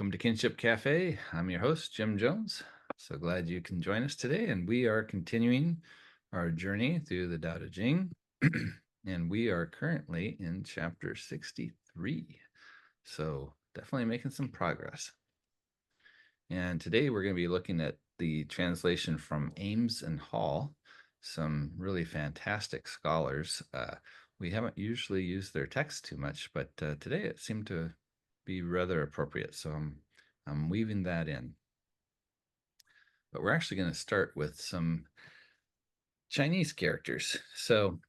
Welcome to Kinship Cafe. I'm your host, Jim Jones. So glad you can join us today. And we are continuing our journey through the Daodejing. And we are currently in chapter 63. So definitely making some progress. And today we're going to be looking at the translation from Ames and Hall, some really fantastic scholars. We haven't usually used their text too much, but today it seemed to be rather appropriate. So I'm weaving that in. But we're actually going to start with some Chinese characters. So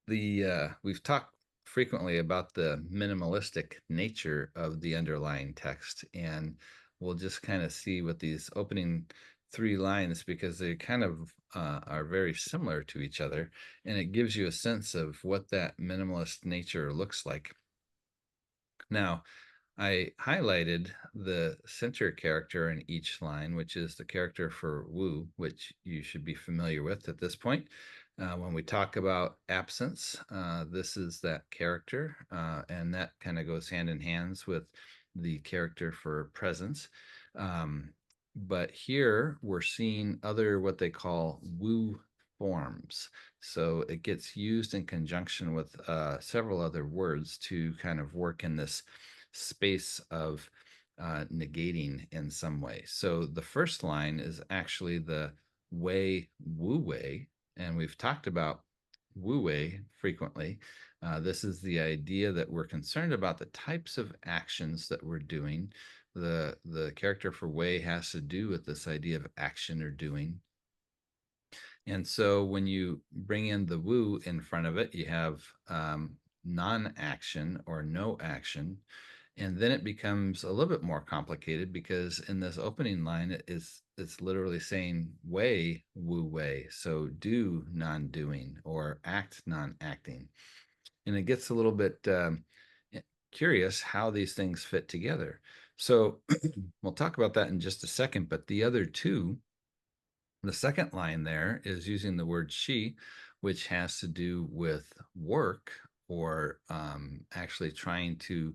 we've talked frequently about the minimalistic nature of the underlying text, and we'll just kind of see what these opening three lines, because they kind of are very similar to each other, and it gives you a sense of what that minimalist nature looks like. Now, I highlighted the center character in each line, which is the character for Wu, which you should be familiar with at this point. When we talk about absence, this is that character, and that kind of goes hand in hand with the character for presence. But here we're seeing other what they call Wu forms. So it gets used in conjunction with several other words to kind of work in this space of negating in some way. So the first line is actually the Wei Wu Wei, and we've talked about Wu Wei frequently. This is the idea that we're concerned about the types of actions that we're doing. The character for Wei has to do with this idea of action or doing. And so when you bring in the Wu in front of it, you have non-action or no action. And then it becomes a little bit more complicated, because in this opening line, it's literally saying Wei Wu Wei. So do non-doing or act non-acting. And it gets a little bit curious how these things fit together. So we'll talk about that in just a second. But the other two, the second line there is using the word she, which has to do with work, or actually trying to,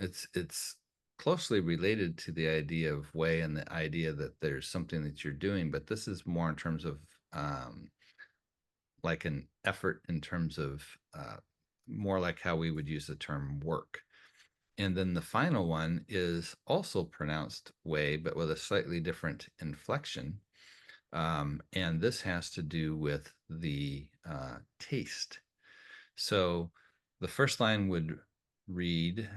it's closely related to the idea of way and the idea that there's something that you're doing, but this is more in terms of like an effort, in terms of more like how we would use the term work. And then the final one is also pronounced way, but with a slightly different inflection. And this has to do with the taste. So the first line would read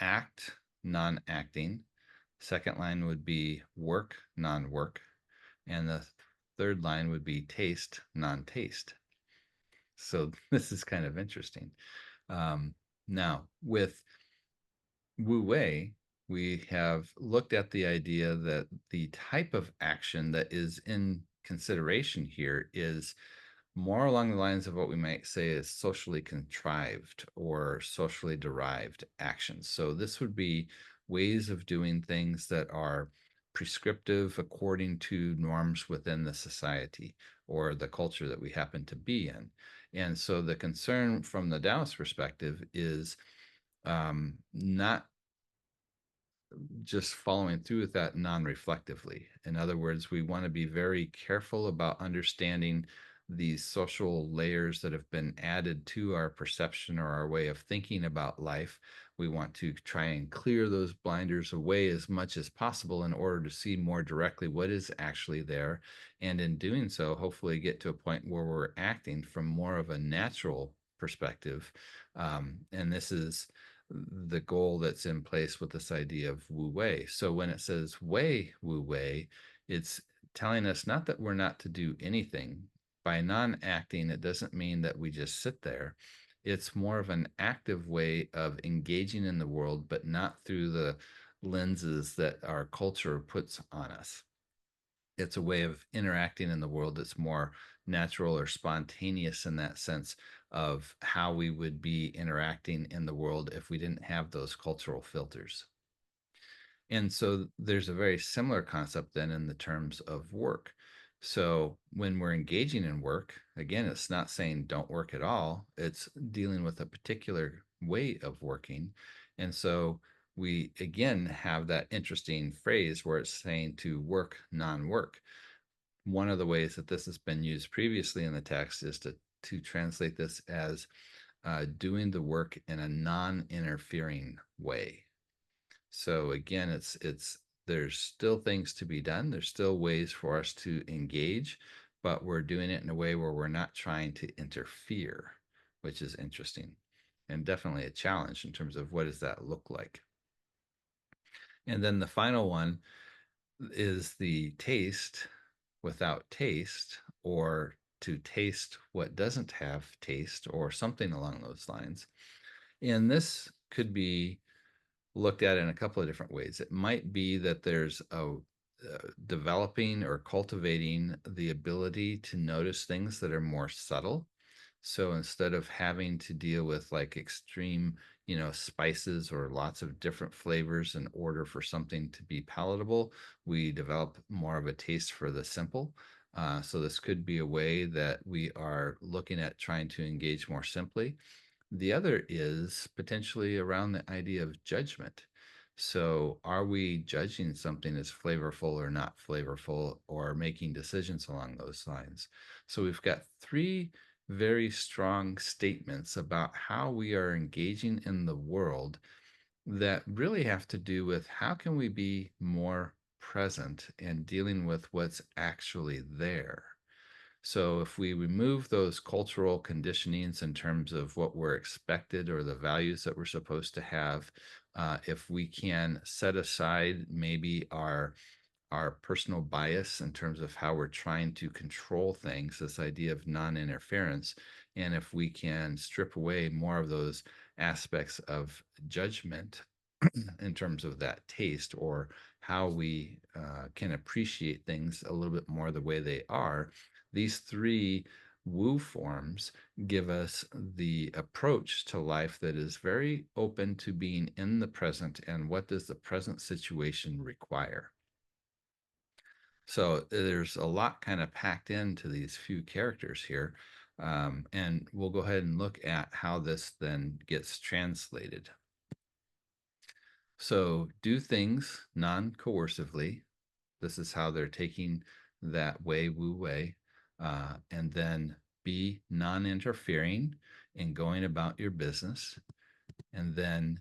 act, non-acting. Second line would be work, non-work. And the third line would be taste, non-taste. So this is kind of interesting. Now, with Wu Wei, we have looked at the idea that the type of action that is in consideration here is more along the lines of what we might say is socially contrived or socially derived actions. So this would be ways of doing things that are prescriptive according to norms within the society or the culture that we happen to be in. And so the concern from the Taoist perspective is not just following through with that non-reflectively. In other words, we want to be very careful about understanding these social layers that have been added to our perception or our way of thinking about life. We want to try and clear those blinders away as much as possible in order to see more directly what is actually there. And in doing so, hopefully get to a point where we're acting from more of a natural perspective. And this is the goal that's in place with this idea of Wu Wei. So when it says Wei Wu Wei, it's telling us not that we're not to do anything. By non-acting, it doesn't mean that we just sit there. It's more of an active way of engaging in the world, but not through the lenses that our culture puts on us. It's a way of interacting in the world that's more natural or spontaneous in that sense of how we would be interacting in the world if we didn't have those cultural filters. And so there's a very similar concept then in the terms of work. So when we're engaging in work, again, it's not saying don't work at all. It's dealing with a particular way of working. And so we again have that interesting phrase where it's saying to work non-work. One of the ways that this has been used previously in the text is to translate this as doing the work in a non-interfering way. So again, it's there's still things to be done. There's still ways for us to engage, but we're doing it in a way where we're not trying to interfere, which is interesting and definitely a challenge in terms of what does that look like. And then the final one is the taste without taste, or to taste what doesn't have taste, or something along those lines. And this could be looked at in a couple of different ways. It might be that there's a developing or cultivating the ability to notice things that are more subtle. So instead of having to deal with like extreme, spices or lots of different flavors in order for something to be palatable, we develop more of a taste for the simple. So this could be a way that we are looking at trying to engage more simply. The other is potentially around the idea of judgment. So, are we judging something as flavorful or not flavorful, or making decisions along those lines? So, we've got three very strong statements about how we are engaging in the world that really have to do with how can we be more present and dealing with what's actually there. So if we remove those cultural conditionings in terms of what we're expected or the values that we're supposed to have, if we can set aside maybe our personal bias in terms of how we're trying to control things, this idea of non-interference, and if we can strip away more of those aspects of judgment in terms of that taste, or how we can appreciate things a little bit more the way they are, these three woo forms give us the approach to life that is very open to being in the present and what does the present situation require. So there's a lot kind of packed into these few characters here. And we'll go ahead and look at how this then gets translated. So do things non-coercively. This is how they're taking that way, woo way. And then be non-interfering in going about your business. And then,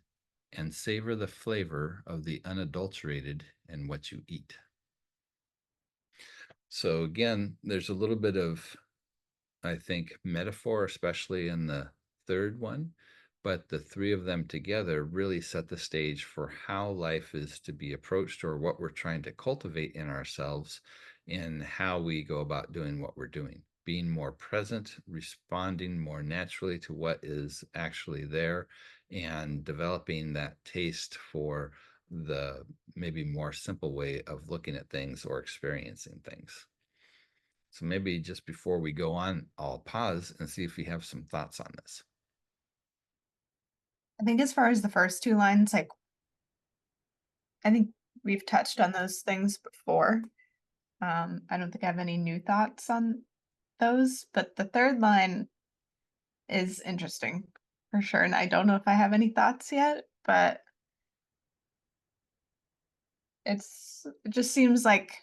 and savor the flavor of the unadulterated in what you eat. So again, there's a little bit of, I think, metaphor, especially in the third one, but the three of them together really set the stage for how life is to be approached, or what we're trying to cultivate in ourselves, and how we go about doing what we're doing. Being more present, responding more naturally to what is actually there, and developing that taste for the maybe more simple way of looking at things or experiencing things. So maybe just before we go on, I'll pause and see if you have some thoughts on this. I think as far as the first two lines, like I think we've touched on those things before. I don't think I have any new thoughts on those, but the third line is interesting for sure. And I don't know if I have any thoughts yet, but it just seems like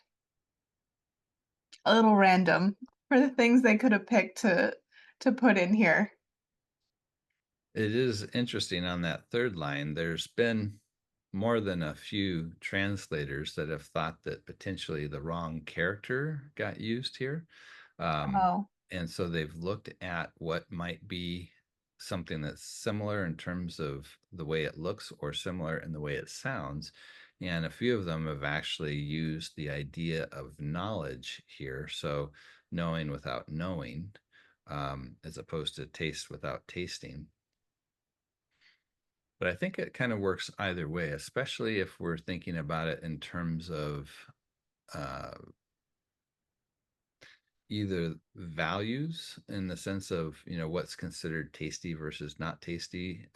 a little random for the things they could have picked to put in here. It is interesting on that third line. There's been more than a few translators that have thought that potentially the wrong character got used here. Um, Oh, and so they've looked at what might be something that's similar in terms of the way it looks, or similar in the way it sounds. And a few of them have actually used the idea of knowledge here. So knowing without knowing, as opposed to taste without tasting. But I think it kind of works either way, especially if we're thinking about it in terms of uh, either values, in the sense of, what's considered tasty versus not tasty,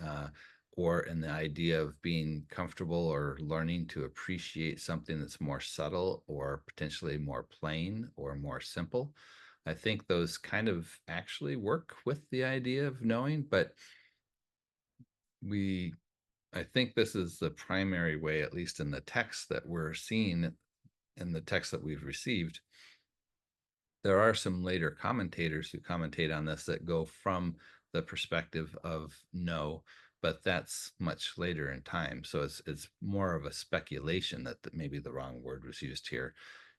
or in the idea of being comfortable or learning to appreciate something that's more subtle, or potentially more plain or more simple. I think those kind of actually work with the idea of knowing, but we I think this is the primary way, at least in the text that we're seeing, in the text that we've received. There are some later commentators who commentate on this that go from the perspective of no, but that's much later in time. So it's more of a speculation that maybe the wrong word was used here.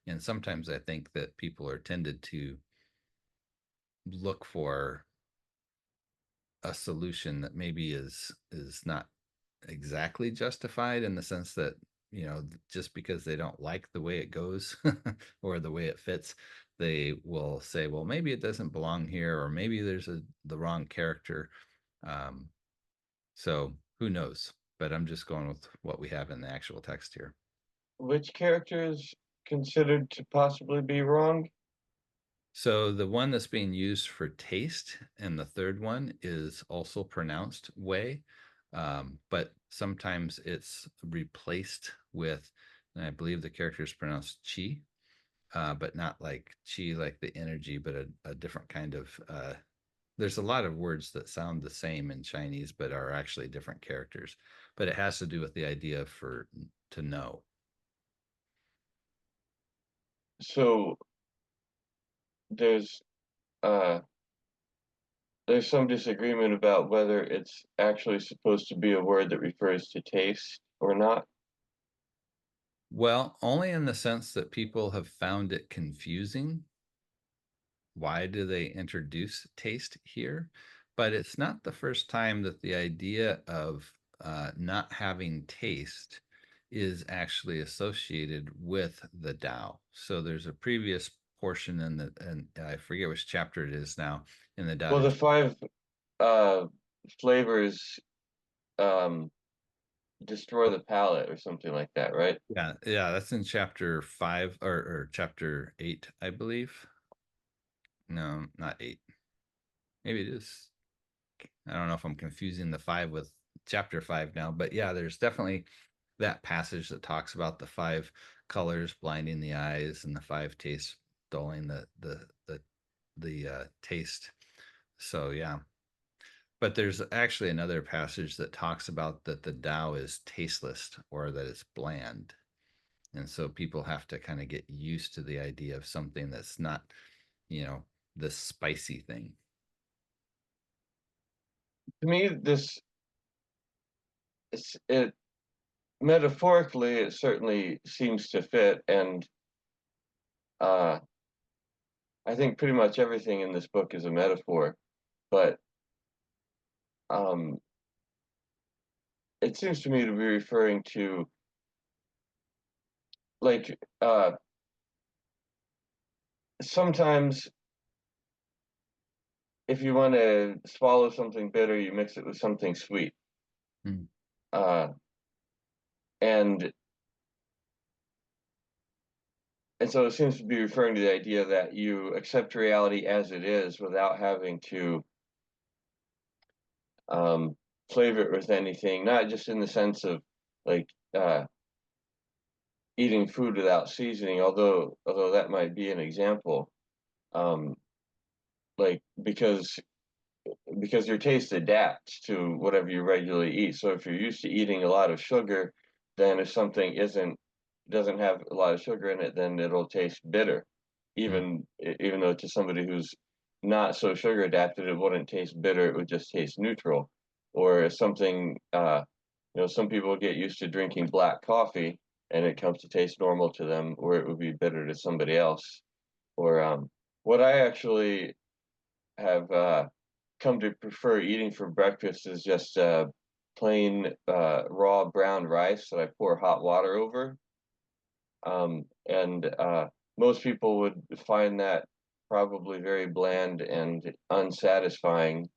And sometimes I think that people are tended to look for a solution that maybe is not exactly justified, in the sense that, just because they don't like the way it goes or the way it fits, they will say, well, maybe it doesn't belong here, or maybe there's the wrong character. um, so who knows, but I'm just going with what we have in the actual text here. Which character is considered to possibly be wrong? So the one that's being used for taste and the third one is also pronounced way, but sometimes it's replaced with, and I believe the character is pronounced chi, but not like chi, like the energy, but a different kind of. There's a lot of words that sound the same in Chinese, but are actually different characters. But it has to do with the idea for to know. So there's uh there's some disagreement about whether it's actually supposed to be a word that refers to taste or not. Well, only in the sense that people have found it confusing. Why do they introduce taste here? But it's not the first time that the idea of not having taste is actually associated with the Tao. So there's a previous portion and I forget which chapter it is now, in the Tao Well, Te the Ching. five uh flavors um destroy the palate or something like that, right? Yeah, that's in chapter 5, or chapter 8, I believe. No, not 8. Maybe it is. I don't know if I'm confusing the 5 with chapter 5 now, but yeah, there's definitely that passage that talks about the 5 colors blinding the eyes and the 5 tastes dulling the taste. So yeah, but there's actually another passage that talks about that the Tao is tasteless, or that it's bland, and so people have to kind of get used to the idea of something that's not, you know, this spicy thing. To me, it metaphorically it certainly seems to fit, and uh I think pretty much everything in this book is a metaphor, but um it seems to me to be referring to, like, sometimes if you want to swallow something bitter, you mix it with something sweet. Mm. Uh, and and so it seems to be referring to the idea that you accept reality as it is without having to um, flavor it with anything, not just in the sense of, like, eating food without seasoning, although that might be an example. Um, like, because your taste adapts to whatever you regularly eat. So if you're used to eating a lot of sugar, then if something doesn't have a lot of sugar in it, then it'll taste bitter. Mm. Even though to somebody who's not so sugar adapted, it wouldn't taste bitter, it would just taste neutral. Or if something some people get used to drinking black coffee and it comes to taste normal to them, or it would be bitter to somebody else. Or what I actually have come to prefer eating for breakfast is just plain raw brown rice that I pour hot water over. And most people would find that probably very bland and unsatisfying,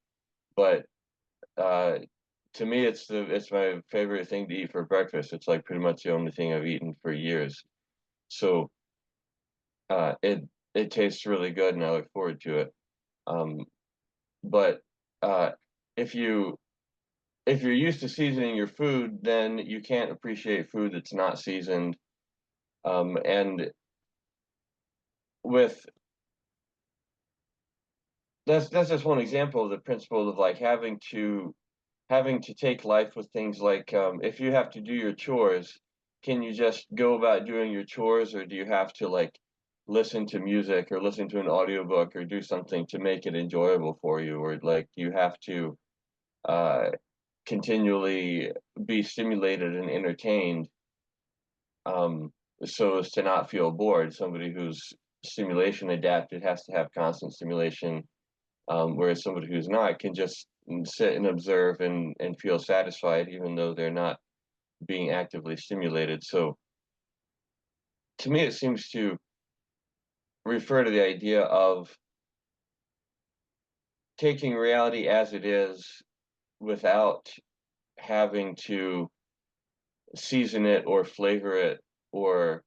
but uh, to me, it's my favorite thing to eat for breakfast. It's like pretty much the only thing I've eaten for years. So it tastes really good, and I look forward to it. Um, but uh, if you're used to seasoning your food, then you can't appreciate food that's not seasoned. And with that's just one example of the principle of, like, having to having to take life with things like, if you have to do your chores, can you just go about doing your chores, or do you have to like listen to music or listen to an audiobook or do something to make it enjoyable for you, or like you have to uh, continually be stimulated and entertained, um, so as to not feel bored. Somebody who's stimulation adapted has to have constant stimulation, whereas somebody who's not can just sit and observe and feel satisfied, even though they're not being actively stimulated. So to me, it seems to refer to the idea of taking reality as it is without having to season it or flavor it or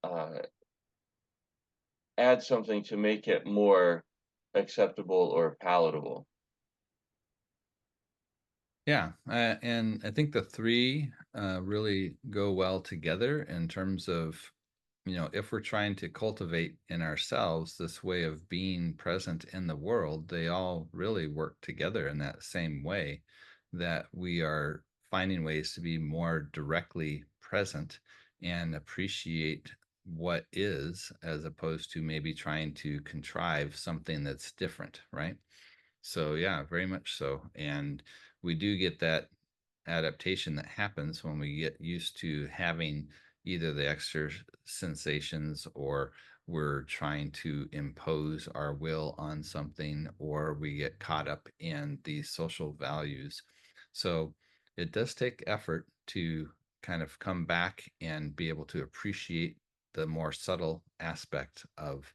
uh, add something to make it more acceptable or palatable. Yeah, and I think the three really go well together in terms of, if we're trying to cultivate in ourselves this way of being present in the world, they all really work together in that same way, that we are finding ways to be more directly present and appreciate what is, as opposed to maybe trying to contrive something that's different, right? So yeah, very much so. And we do get that adaptation that happens when we get used to having either the extra sensations, or we're trying to impose our will on something, or we get caught up in these social values. So it does take effort to kind of come back and be able to appreciate the more subtle aspect of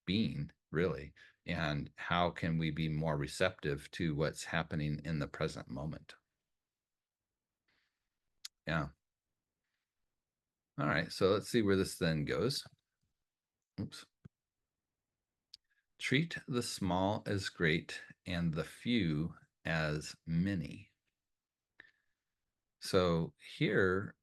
being, really, and how can we be more receptive to what's happening in the present moment. Yeah. All right, so let's see where this then goes. Oops. Treat the small as great and the few as many. So here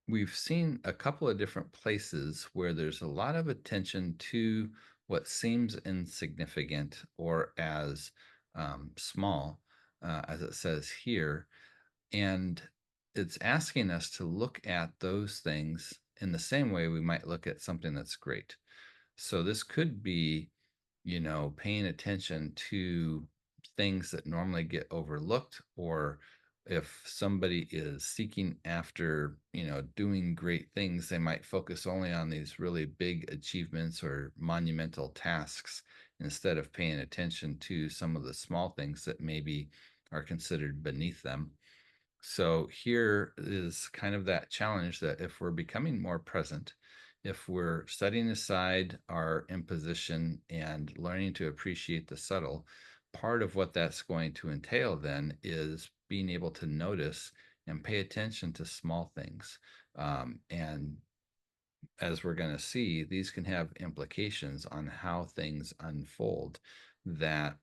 we've seen a couple of different places where there's a lot of attention to what seems insignificant or as small, as it says here. And it's asking us to look at those things in the same way we might look at something that's great. So this could be, paying attention to things that normally get overlooked, or if somebody is seeking after, doing great things, they might focus only on these really big achievements or monumental tasks instead of paying attention to some of the small things that maybe are considered beneath them. So here is kind of that challenge, that if we're becoming more present, if we're setting aside our imposition and learning to appreciate the subtle, part of what that's going to entail then is being able to notice and pay attention to small things. And as we're going to see, these can have implications on how things unfold. That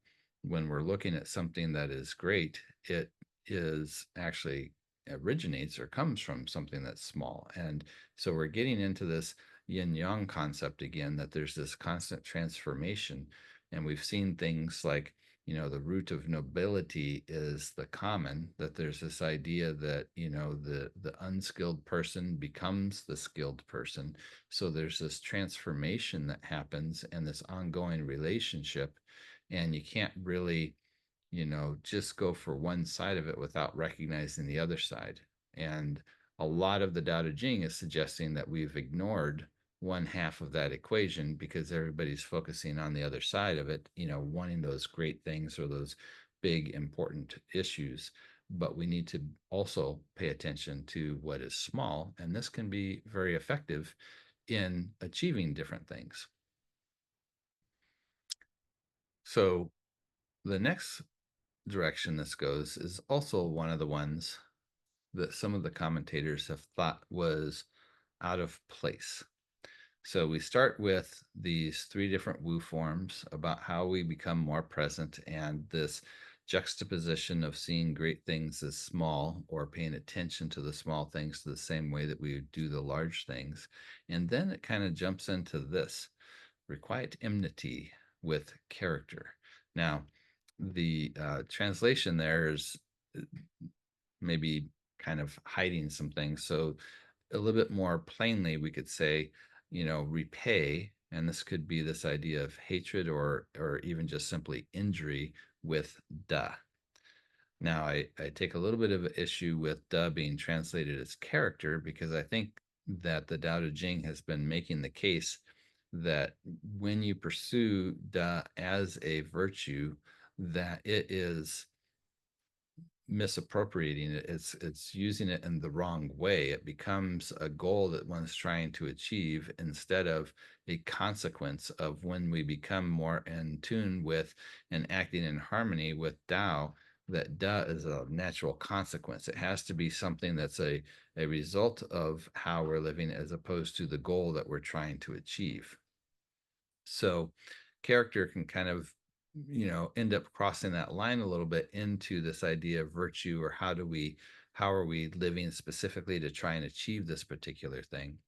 when we're looking at something that is great, it is actually originates or comes from something that's small. And so we're getting into this yin yang concept again, that there's this constant transformation. And we've seen things like, the root of nobility is the common, that there's this idea that, the unskilled person becomes the skilled person. So there's this transformation that happens and this ongoing relationship. And you can't really, just go for one side of it without recognizing the other side. And a lot of the Tao Te Ching is suggesting that we've ignored one half of that equation because everybody's focusing on the other side of it, wanting those great things or those big important issues. But we need to also pay attention to what is small, and this can be very effective in achieving different things. So the next direction this goes is also one of the ones that some of the commentators have thought was out of place. So we start with these three different Wu forms about how we become more present, and this juxtaposition of seeing great things as small, or paying attention to the small things the same way that we would do the large things. And then it kind of jumps into this requite enmity with character. Now, the translation there is maybe kind of hiding some things. So a little bit more plainly, we could say, repay, and this could be this idea of hatred or even just simply injury with da. Now, I take a little bit of an issue with da being translated as character, because I think that the Tao Te Ching has been making the case that when you pursue da as a virtue, that it is misappropriating it. It's using it in the wrong way. It becomes a goal that one's trying to achieve instead of a consequence of when we become more in tune with and acting in harmony with Tao. That Da is a natural consequence. It has to be something that's a result of how we're living as opposed to the goal that we're trying to achieve. So character can kind of end up crossing that line a little bit into this idea of virtue, or how are we living specifically to try and achieve this particular thing.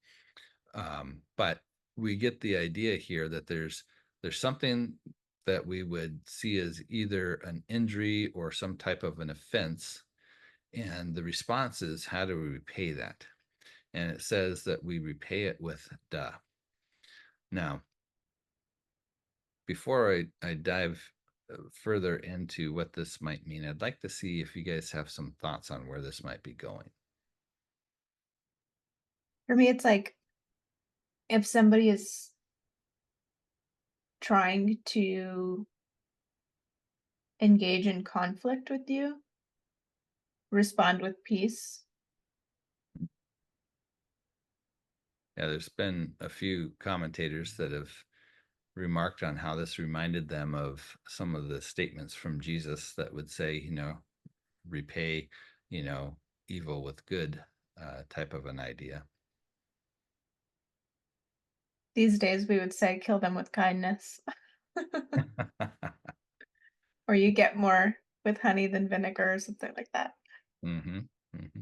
But we get the idea here that there's something that we would see as either an injury or some type of an offense, and the response is, how do we repay that? And it says that we repay it with da. Now, before I dive further into what this might mean, I'd like to see if you guys have some thoughts on where this might be going. For me, it's like if somebody is trying to engage in conflict with you, respond with peace. Yeah, there's been a few commentators that have remarked on how this reminded them of some of the statements from Jesus that would say, repay, evil with good, type of an idea. These days, we would say kill them with kindness. Or you get more with honey than vinegar or something like that. Mm-hmm. Mm-hmm.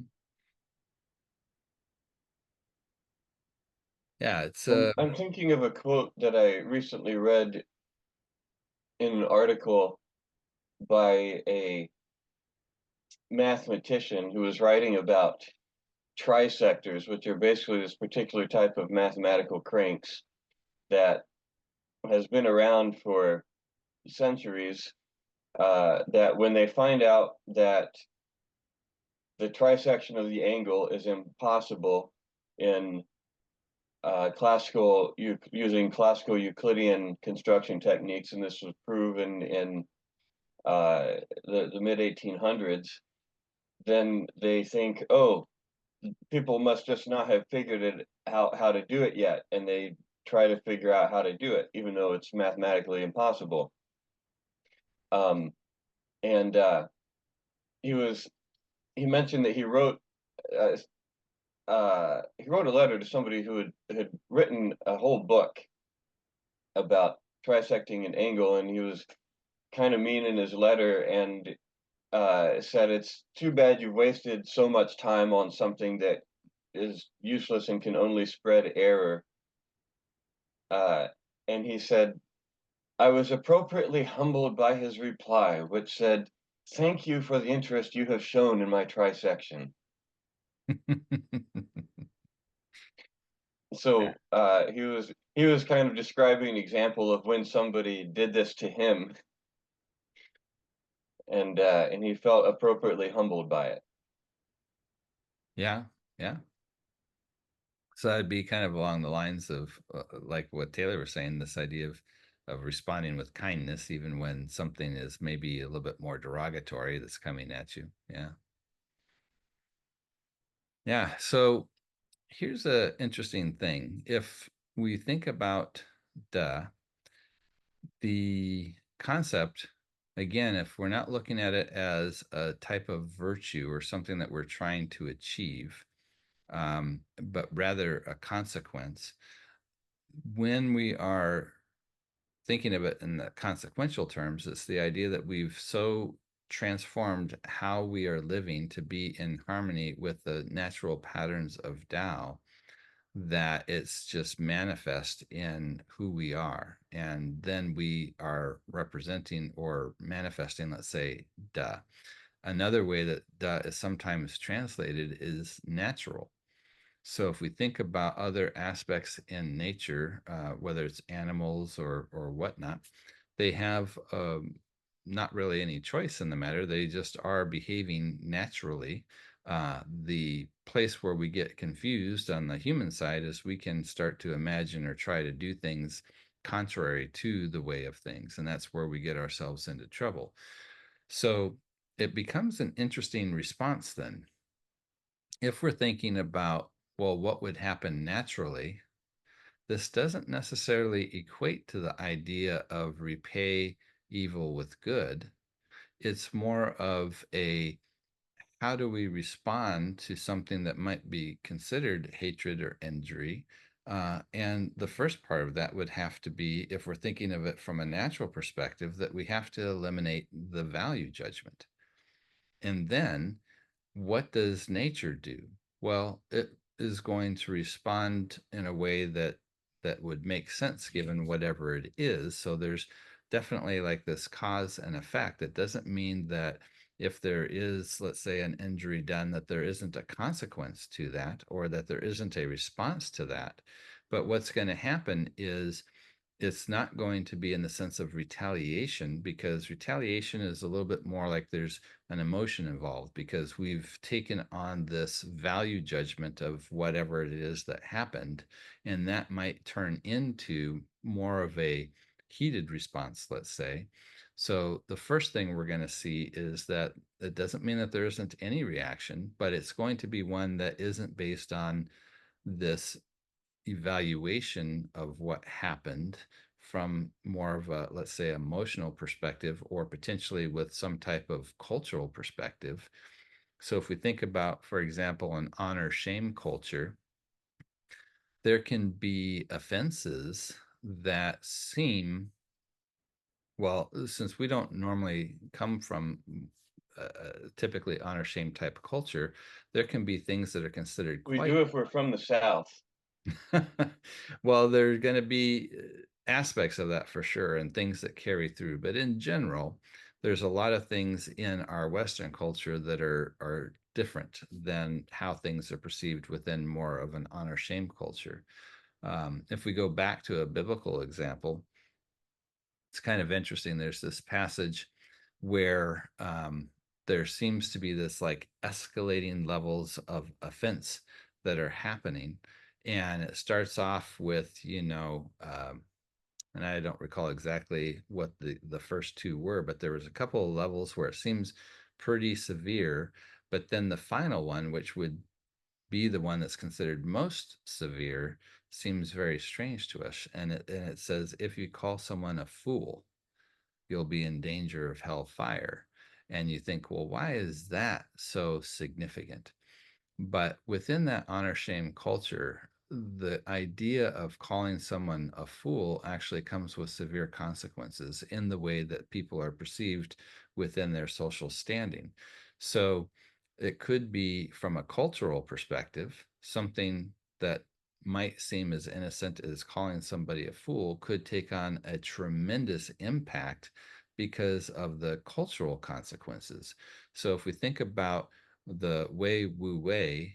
Yeah, it's I'm thinking of a quote that I recently read in an article by a mathematician who was writing about trisectors, which are basically this particular type of mathematical cranks that has been around for centuries. That when they find out that the trisection of the angle is impossible in using classical Euclidean construction techniques, and this was proven in the mid 1800s, then they think, oh, people must just not have figured it out how to do it yet, and they try to figure out how to do it, even though it's mathematically impossible. Um, and he mentioned that uh, he wrote a letter to somebody who had written a whole book about trisecting an angle, and he was kind of mean in his letter, and said, it's too bad you've wasted so much time on something that is useless and can only spread error. Uh, and he said, I was appropriately humbled by his reply, which said, thank you for the interest you have shown in my trisection. So he was kind of describing an example of when somebody did this to him, and he felt appropriately humbled by it. Yeah, yeah. So that'd be kind of along the lines of like what Taylor was saying, this idea of responding with kindness, even when something is maybe a little bit more derogatory that's coming at you. Yeah. Yeah. So here's a interesting thing. If we think about duh, the concept, again, if we're not looking at it as a type of virtue or something that we're trying to achieve, but rather a consequence, when we are thinking of it in the consequential terms, it's the idea that we've so transformed how we are living to be in harmony with the natural patterns of Tao that it's just manifest in who we are. And then we are representing or manifesting, let's say, Da. Another way that Da is sometimes translated is natural. So if we think about other aspects in nature, whether it's animals or whatnot, they have not really any choice in the matter. They just are behaving naturally. The place where we get confused on the human side is we can start to imagine or try to do things contrary to the way of things, and that's where we get ourselves into trouble. So it becomes an interesting response then. If we're thinking about, well, what would happen naturally, this doesn't necessarily equate to the idea of repay evil with good. It's more of a, how do we respond to something that might be considered hatred or injury? And the first part of that would have to be, if we're thinking of it from a natural perspective, that we have to eliminate the value judgment. And then what does nature do? Well, it is going to respond in a way that would make sense given whatever it is. So there's definitely like this cause and effect. It doesn't mean that if there is, let's say, an injury done, that there isn't a consequence to that or that there isn't a response to that. But what's going to happen is it's not going to be in the sense of retaliation, because retaliation is a little bit more like there's an emotion involved, because we've taken on this value judgment of whatever it is that happened, and that might turn into more of a heated response, let's say. So the first thing we're going to see is that it doesn't mean that there isn't any reaction, but it's going to be one that isn't based on this evaluation of what happened from more of a, let's say, emotional perspective, or potentially with some type of cultural perspective. So if we think about, for example, an honor shame culture, there can be offenses that seem, well, since we don't normally come from typically honor shame type culture, there can be things that are considered We quite do if we're from the South. well, there's going to be aspects of that for sure and things that carry through. But in general, there's a lot of things in our Western culture that are different than how things are perceived within more of an honor shame culture. If we go back to a biblical example, it's kind of interesting. There's this passage where there seems to be this like escalating levels of offense that are happening. And it starts off with, and I don't recall exactly what the first two were, but there was a couple of levels where it seems pretty severe. But then the final one, which would be the one that's considered most severe, seems very strange to us. And it says, if you call someone a fool, you'll be in danger of hellfire. And you think, well, why is that so significant? But within that honor shame culture, the idea of calling someone a fool actually comes with severe consequences in the way that people are perceived within their social standing. So it could be, from a cultural perspective, something that might seem as innocent as calling somebody a fool could take on a tremendous impact because of the cultural consequences. So if we think about the way wu wei,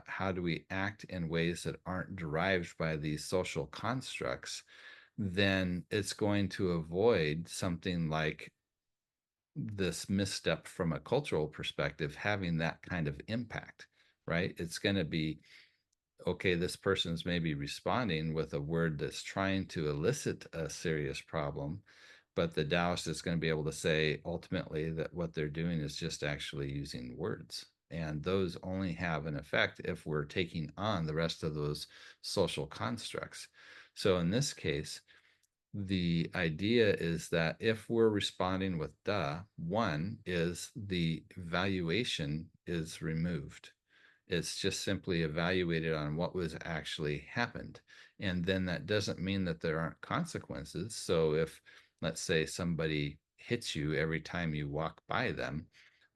how do we act in ways that aren't derived by these social constructs, then it's going to avoid something like this misstep from a cultural perspective having that kind of impact, right? It's going to be, okay, this person's maybe responding with a word that's trying to elicit a serious problem, but the Taoist is going to be able to say ultimately that what they're doing is just actually using words. And those only have an effect if we're taking on the rest of those social constructs. So in this case, the idea is that if we're responding with da, one is the valuation is removed. It's just simply evaluated on what was actually happened. And then that doesn't mean that there aren't consequences. So if, let's say, somebody hits you every time you walk by them,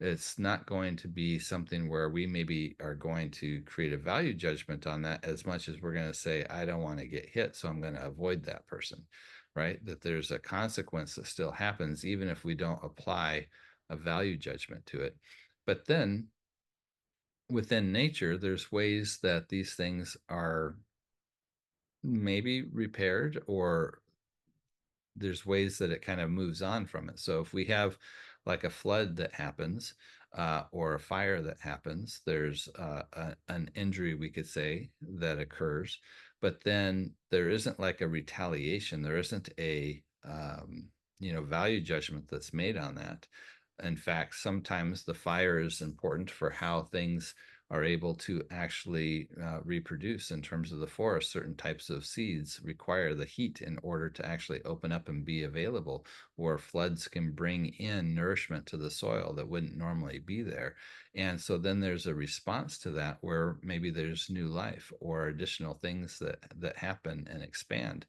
It's not going to be something where we maybe are going to create a value judgment on that as much as we're going to say, I don't want to get hit, so I'm going to avoid that person, right? That there's a consequence that still happens, even if we don't apply a value judgment to it. But then within nature, there's ways that these things are maybe repaired, or there's ways that it kind of moves on from it. So if we have like a flood that happens, or a fire that happens, there's an injury, we could say, that occurs, but then there isn't like a retaliation. There isn't a value judgment that's made on that. In fact, sometimes the fire is important for how things are able to actually reproduce in terms of the forest. Certain types of seeds require the heat in order to actually open up and be available, or floods can bring in nourishment to the soil that wouldn't normally be there. And so then there's a response to that where maybe there's new life or additional things that happen and expand.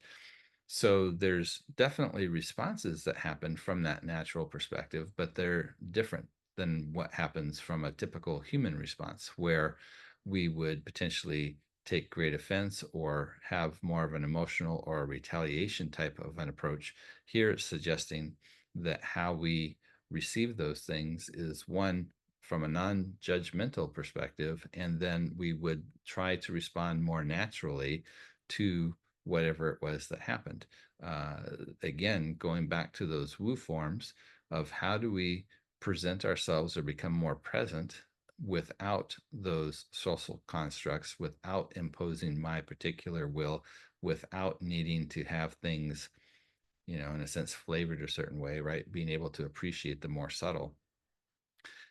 So there's definitely responses that happen from that natural perspective, but they're different than what happens from a typical human response, where we would potentially take great offense or have more of an emotional or a retaliation type of an approach. Here it's suggesting that how we receive those things is one, from a non-judgmental perspective, and then we would try to respond more naturally to whatever it was that happened. Again, going back to those Wu forms of how do we present ourselves or become more present without those social constructs, without imposing my particular will, without needing to have things, in a sense, flavored a certain way, right? Being able to appreciate the more subtle.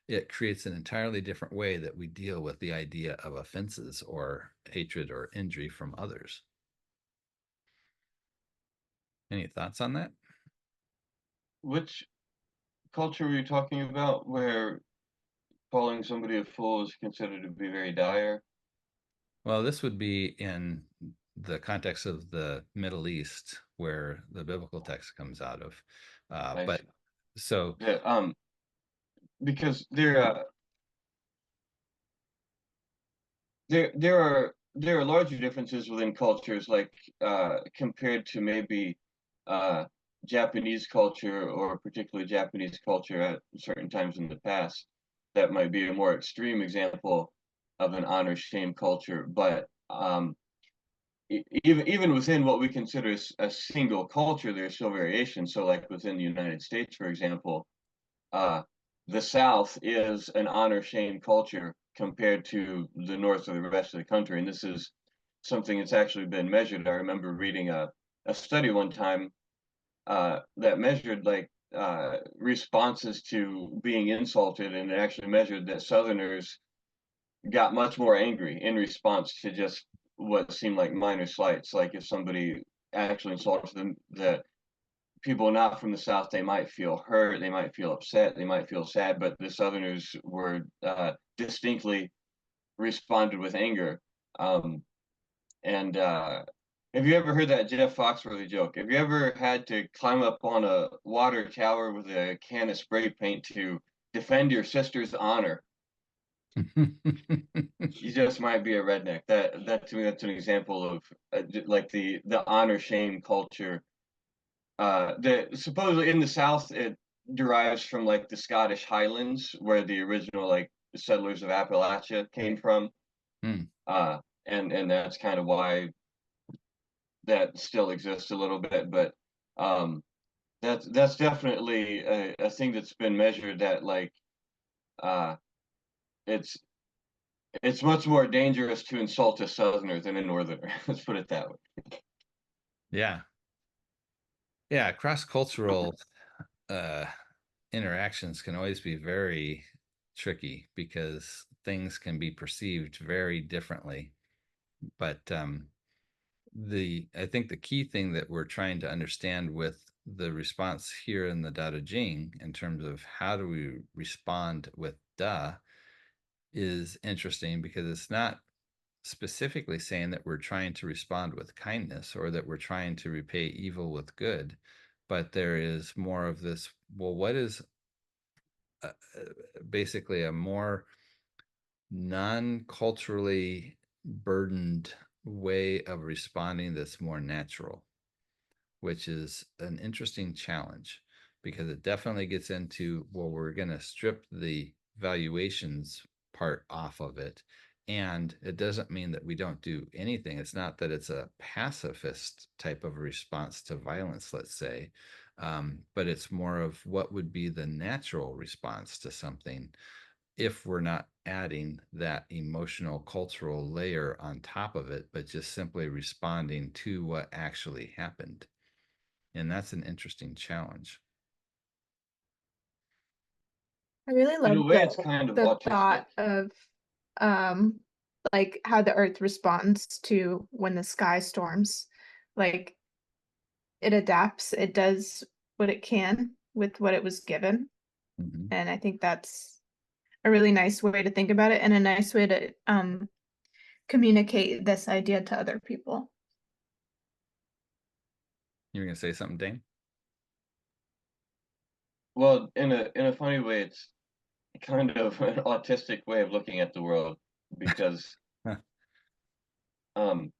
It creates an entirely different way that we deal with the idea of offenses or hatred or injury from others. Any thoughts on that? Which culture were you talking about where calling somebody a fool is considered to be very dire? Well, this would be in the context of the Middle East, where the biblical text comes out of. I But see. so, Yeah, because there are larger differences within cultures, like compared to maybe uh, Japanese culture, or particularly Japanese culture at certain times in the past. That might be a more extreme example of an honor shame culture, but even within what we consider a single culture, there's still variation. So, like within the United States, for example, uh, the South is an honor shame culture compared to the North or the rest of the country. And this is something that's actually been measured. I remember reading a study one time that measured like responses to being insulted, and it actually measured that Southerners got much more angry in response to just what seemed like minor slights. Like if somebody actually insulted them, the people not from the South, they might feel hurt, they might feel upset, they might feel sad, but the Southerners were distinctly responded with anger. And Have you ever heard that Jeff Foxworthy joke? Have you ever had to climb up on a water tower with a can of spray paint to defend your sister's honor? You just might be a redneck. That to me, that's an example of like the honor shame culture. The supposedly in the South, it derives from like the Scottish Highlands, where the original like settlers of Appalachia came from. hmm, And that's kind of why that still exists a little bit. But um, that's definitely a thing that's been measured, that like uh, it's it's much more dangerous to insult a Southerner than a Northerner. Let's put it that way. yeah, yeah, cross-cultural uh, interactions can always be very tricky because things can be perceived very differently. But I think the key thing that we're trying to understand with the response here in the Daodejing, in terms of how do we respond with Da, is interesting, because it's not specifically saying that we're trying to respond with kindness or that we're trying to repay evil with good, but there is more of this, well, what is basically a more non-culturally burdened way of responding that's more natural, which is an interesting challenge because it definitely gets into, well, we're going to strip the valuations part off of it. And it doesn't mean that we don't do anything. It's not that it's a pacifist type of response to violence, let's say, but it's more of what would be the natural response to something if we're not adding that emotional cultural layer on top of it, but just simply responding to what actually happened. And that's an interesting challenge. I really In a love way, it's kind of the autistic. thought of um like how the earth responds to when the sky storms. Like it adapts, it does what it can with what it was given. Mm-hmm. And I think that's a really nice way to think about it and a nice way to communicate this idea to other people. You were going to say something, Dane? Well, in a funny way, it's kind of an autistic way of looking at the world because, um,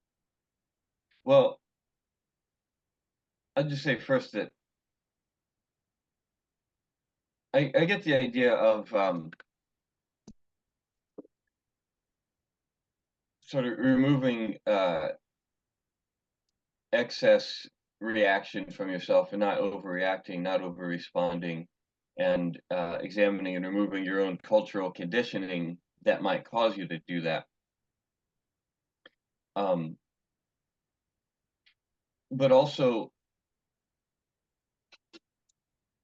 well, I'd just say first that I get the idea of sort of removing excess reaction from yourself and not overreacting, not over responding, and examining and removing your own cultural conditioning that might cause you to do that. Um, but also,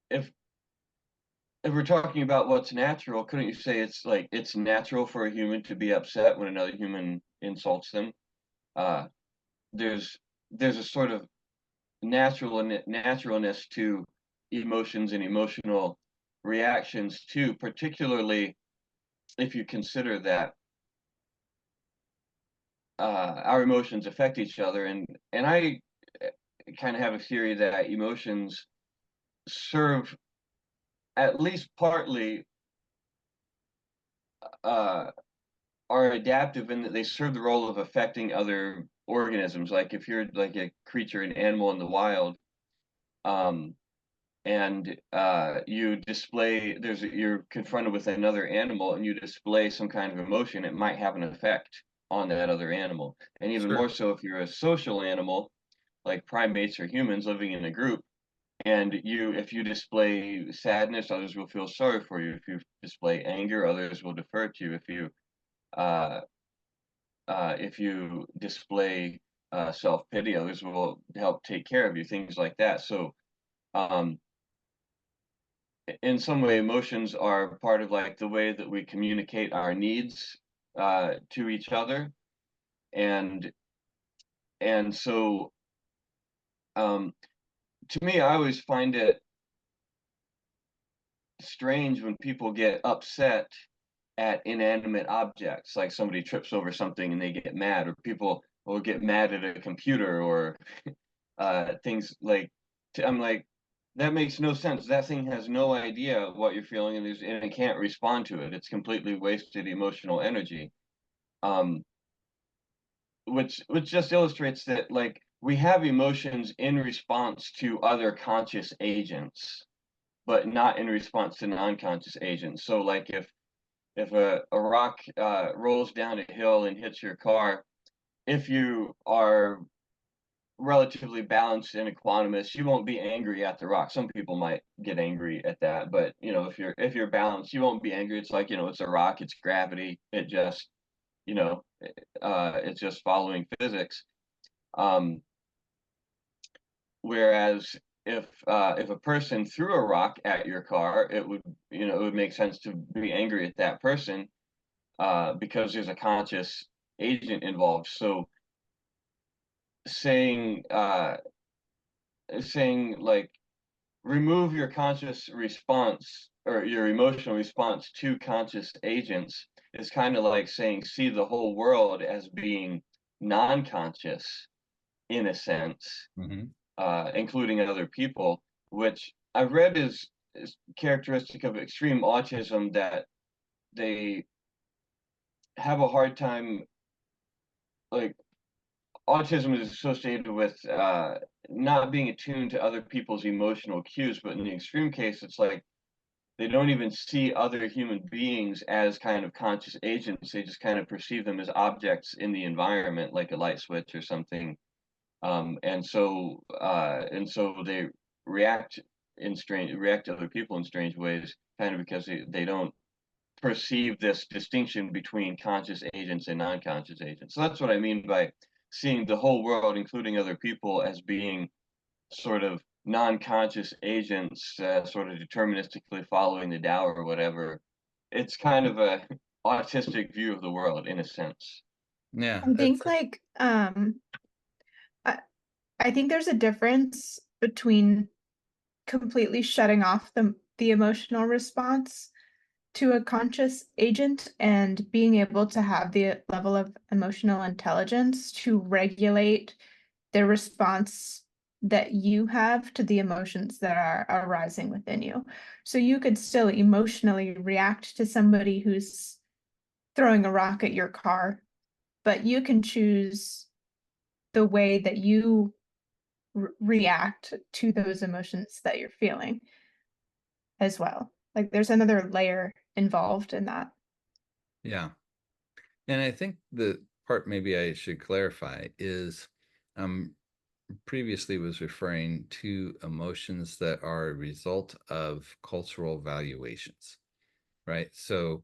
if we're talking about what's natural, couldn't you say it's like it's natural for a human to be upset when another human insults them? Uh, there's a sort of naturalness to emotions and emotional reactions too, particularly if you consider that our emotions affect each other, and I kind of have a theory that emotions serve at least partly uh, are adaptive in that they serve the role of affecting other organisms. Like if you're like a creature, an animal in the wild, um, and you display you're confronted with another animal and you display some kind of emotion, it might have an effect on that other animal. And even more Sure. so if you're a social animal, like primates or humans living in a group, and if you display sadness, others will feel sorry for you. If you display anger, others will defer to you. Uh, if you display self-pity, others will help take care of you, things like that. So um, in some way, emotions are part of like the way that we communicate our needs to each other, and so um, to me, I always find it strange when people get upset at inanimate objects, like somebody trips over something and they get mad, or people will get mad at a computer or things like. I'm like, that makes no sense. That thing has no idea what you're feeling, and it can't respond to it. It's completely wasted emotional energy. Um, which just illustrates that like we have emotions in response to other conscious agents, but not in response to non-conscious agents. So like if a rock rolls down a hill and hits your car, if you are relatively balanced and equanimous, you won't be angry at the rock. Some people might get angry at that, but you know, if you're balanced, you won't be angry. It's like, you know, it's a rock, it's gravity. It just, you know, it's just following physics. Um, whereas if a person threw a rock at your car, it would, you know, it would make sense to be angry at that person because there's a conscious agent involved. So saying saying like remove your conscious response or your emotional response to conscious agents is kind of like saying see the whole world as being non-conscious in a sense, Mm-hmm. including other people, which I've read is characteristic of extreme autism that they have a hard time, like, autism is associated with not being attuned to other people's emotional cues, but in the extreme case, it's like they don't even see other human beings as kind of conscious agents. They just kind of perceive them as objects in the environment, like a light switch or something. And so they react to other people in strange ways, kind of because they don't perceive this distinction between conscious agents and non-conscious agents. So that's what I mean by seeing the whole world, including other people, as being sort of non-conscious agents, sort of deterministically following the Tao or whatever. It's kind of a autistic view of the world in a sense. Yeah, I it's think like I, I think there's a difference between completely shutting off the emotional response to a conscious agent and being able to have the level of emotional intelligence to regulate the response that you have to the emotions that are arising within you. So you could still emotionally react to somebody who's throwing a rock at your car, but you can choose the way that you react to those emotions that you're feeling as well. Like there's another layer involved in that. yeah. And I think the part maybe I should clarify is previously was referring to emotions that are a result of cultural valuations, right? So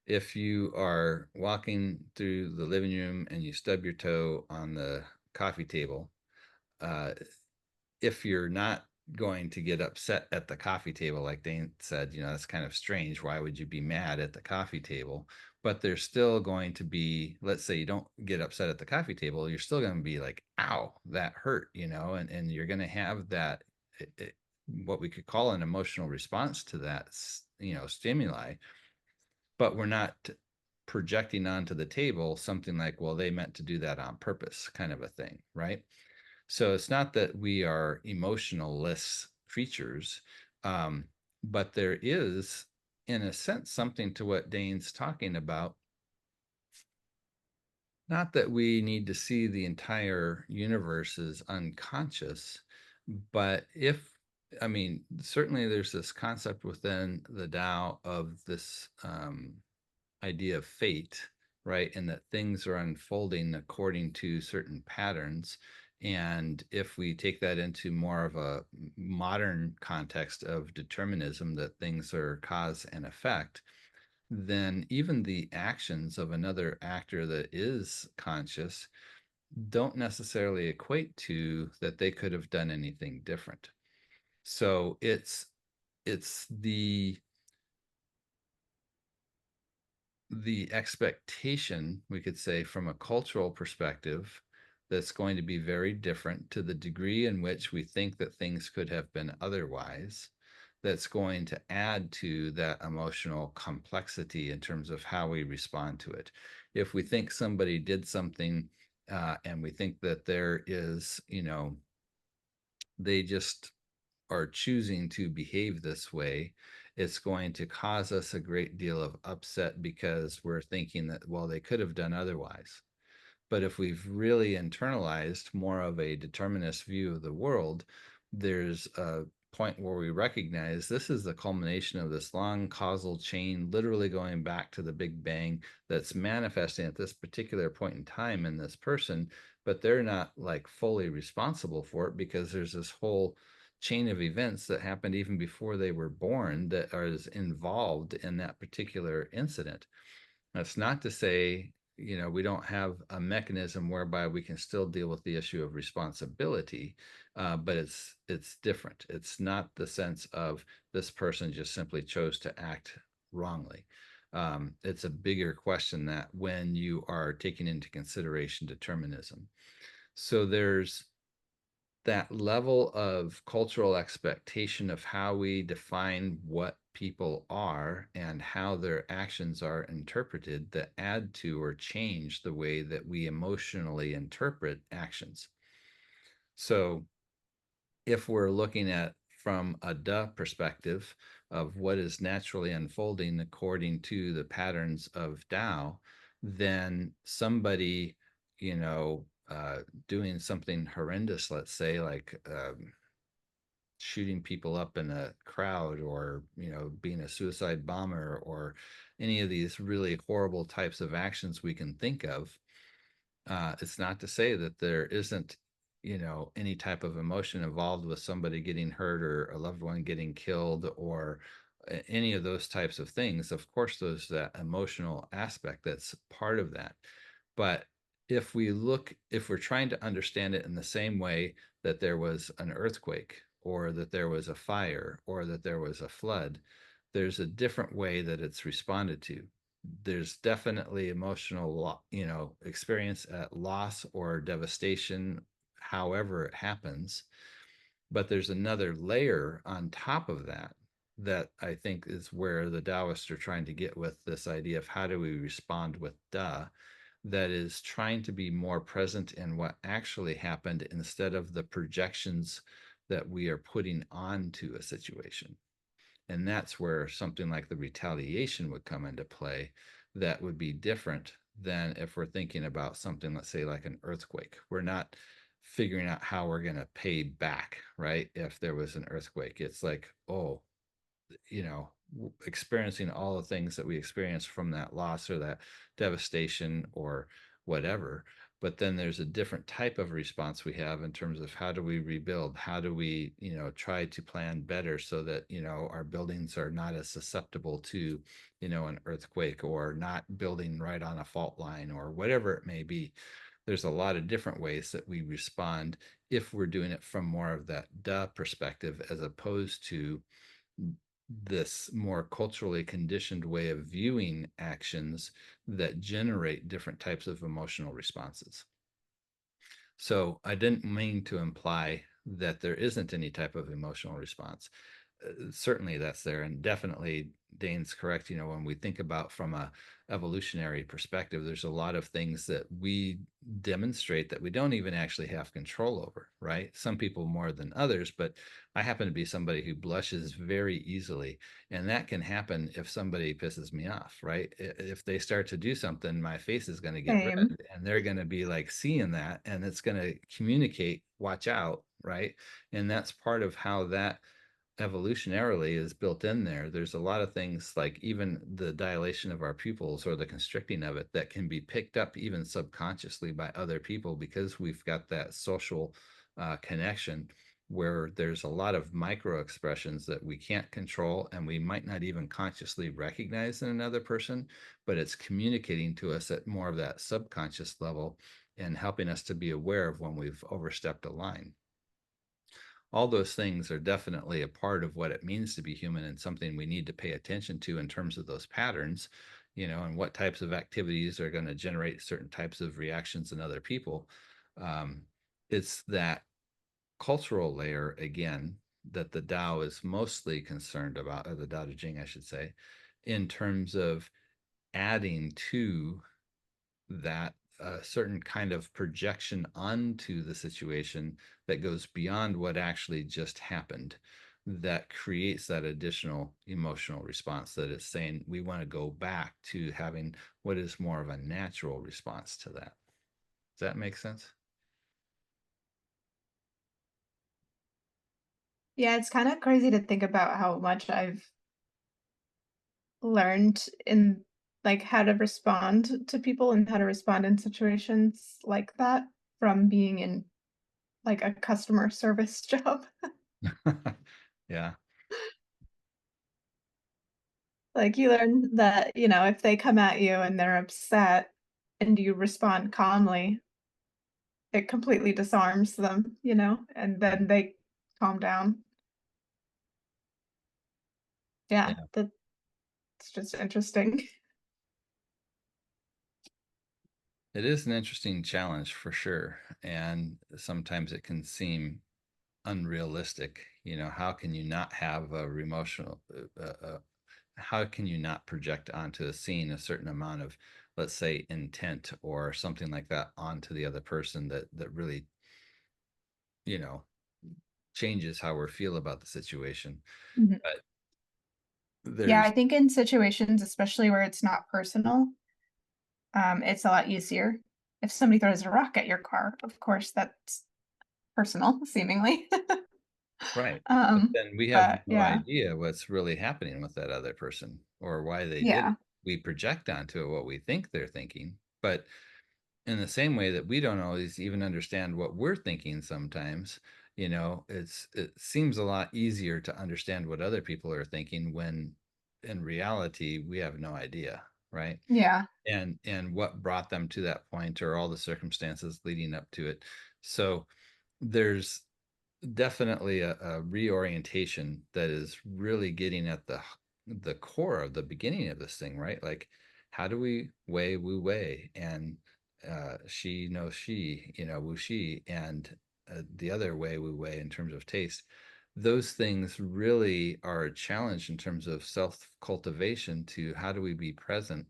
if you are walking through the living room and you stub your toe on the coffee table, uh, if you're not going to get upset at the coffee table, like Dane said, that's kind of strange. Why would you be mad at the coffee table? But there's still going to be, let's say you don't get upset at the coffee table, you're still going to be like, ow, that hurt, and you're going to have that, what we could call an emotional response to that, stimuli, but we're not projecting onto the table something like, well, they meant to do that on purpose, kind of a thing, right? So it's not that we are emotionless creatures, but there is, in a sense, something to what Dane's talking about. Not that we need to see the entire universe as unconscious, but I mean, certainly there's this concept within the Tao of this idea of fate, right? And that things are unfolding according to certain patterns. And if we take that into more of a modern context of determinism, that things are cause and effect, then even the actions of another actor that is conscious don't necessarily equate to that they could have done anything different. So it's the expectation, we could say, from a cultural perspective, that's going to be very different to the degree in which we think that things could have been otherwise, that's going to add to that emotional complexity in terms of how we respond to it. If we think somebody did something and we think that there is, they just are choosing to behave this way, it's going to cause us a great deal of upset because we're thinking that, well, they could have done otherwise. But if we've really internalized more of a determinist view of the world, there's a point where we recognize this is the culmination of this long causal chain, literally going back to the Big Bang, that's manifesting at this particular point in time in this person, but they're not like fully responsible for it because there's this whole chain of events that happened even before they were born that are involved in that particular incident. That's not to say, we don't have a mechanism whereby we can still deal with the issue of responsibility, but it's different. It's not the sense of this person just simply chose to act wrongly. It's a bigger question that when you are taking into consideration determinism. So there's that level of cultural expectation of how we define what people are and how their actions are interpreted that add to or change the way that we emotionally interpret actions. So if we're looking at from a duh perspective, of what is naturally unfolding according to the patterns of Tao, then somebody, doing something horrendous, let's say, like shooting people up in a crowd, or being a suicide bomber, or any of these really horrible types of actions we can think of. It's not to say that there isn't any type of emotion involved with somebody getting hurt, or a loved one getting killed, or any of those types of things. Of course there's that emotional aspect that's part of that. But if we're trying to understand it in the same way that there was an earthquake, or that there was a fire, or that there was a flood, there's a different way that it's responded to. There's definitely emotional, experience at loss or devastation, however it happens. But there's another layer on top of that, that I think is where the Taoists are trying to get with this idea of how do we respond with Da, that is trying to be more present in what actually happened instead of the projections that we are putting onto a situation. And that's where something like the retaliation would come into play, that would be different than if we're thinking about something, let's say, like an earthquake. We're not figuring out how we're going to pay back, right? If there was an earthquake, it's like, oh, experiencing all the things that we experience from that loss or that devastation or whatever. But then there's a different type of response we have in terms of how do we rebuild? How do we, try to plan better so that, our buildings are not as susceptible to, an earthquake, or not building right on a fault line, or whatever it may be. There's a lot of different ways that we respond if we're doing it from more of that duh perspective, as opposed to this more culturally conditioned way of viewing actions that generate different types of emotional responses. So I didn't mean to imply that there isn't any type of emotional response. Certainly that's there, and definitely Dane's correct. When we think about from a evolutionary perspective, there's a lot of things that we demonstrate that we don't even actually have control over, right? Some people more than others, but I happen to be somebody who blushes very easily, and that can happen if somebody pisses me off, right? If they start to do something, my face is going to get red, Same. and they're going to be like seeing that, and it's going to communicate, watch out, right? And that's part of how that evolutionarily is built in there. There's a lot of things, like even the dilation of our pupils, or the constricting of it, that can be picked up even subconsciously by other people, because we've got that social connection, where there's a lot of micro expressions that we can't control, and we might not even consciously recognize in another person, but it's communicating to us at more of that subconscious level, and helping us to be aware of when we've overstepped a line. All those things are definitely a part of what it means to be human, and something we need to pay attention to in terms of those patterns, and what types of activities are going to generate certain types of reactions in other people. Um, it's that cultural layer, again, that the Tao is mostly concerned about, or the Daodejing, I should say, in terms of adding to that certain kind of projection onto the situation that goes beyond what actually just happened, that creates that additional emotional response, that is saying we want to go back to having what is more of a natural response to that. Does that make sense? Yeah, it's kind of crazy to think about how much I've learned in like how to respond to people and how to respond in situations like that from being in like a customer service job. Yeah. Like you learn that, if they come at you and they're upset and you respond calmly, it completely disarms them, and then they calm down. Yeah, Yeah. that's just interesting. It is an interesting challenge for sure. And sometimes it can seem unrealistic. How can you not have a emotional, how can you not project onto a scene a certain amount of, let's say, intent or something like that onto the other person, that really, you know changes how we feel about the situation. Mhm. Yeah, I there's think in situations, especially where it's not personal, it's a lot easier. If somebody throws a rock at your car, of course, that's personal, seemingly. right. But then we have But no yeah, idea what's really happening with that other person or why they did it. yeah, We project onto it what we think they're thinking, but in the same way that we don't always even understand what we're thinking sometimes, it seems a lot easier to understand what other people are thinking when in reality we have no idea, right? yeah, And what brought them to that point or all the circumstances leading up to it. So there's definitely a reorientation that is really getting at the core of the beginning of this thing, right? Like, how do we weigh wu wei and she no she, wu she, and the other way wu wei in terms of taste. Those things really are a challenge in terms of self cultivation to how do we be present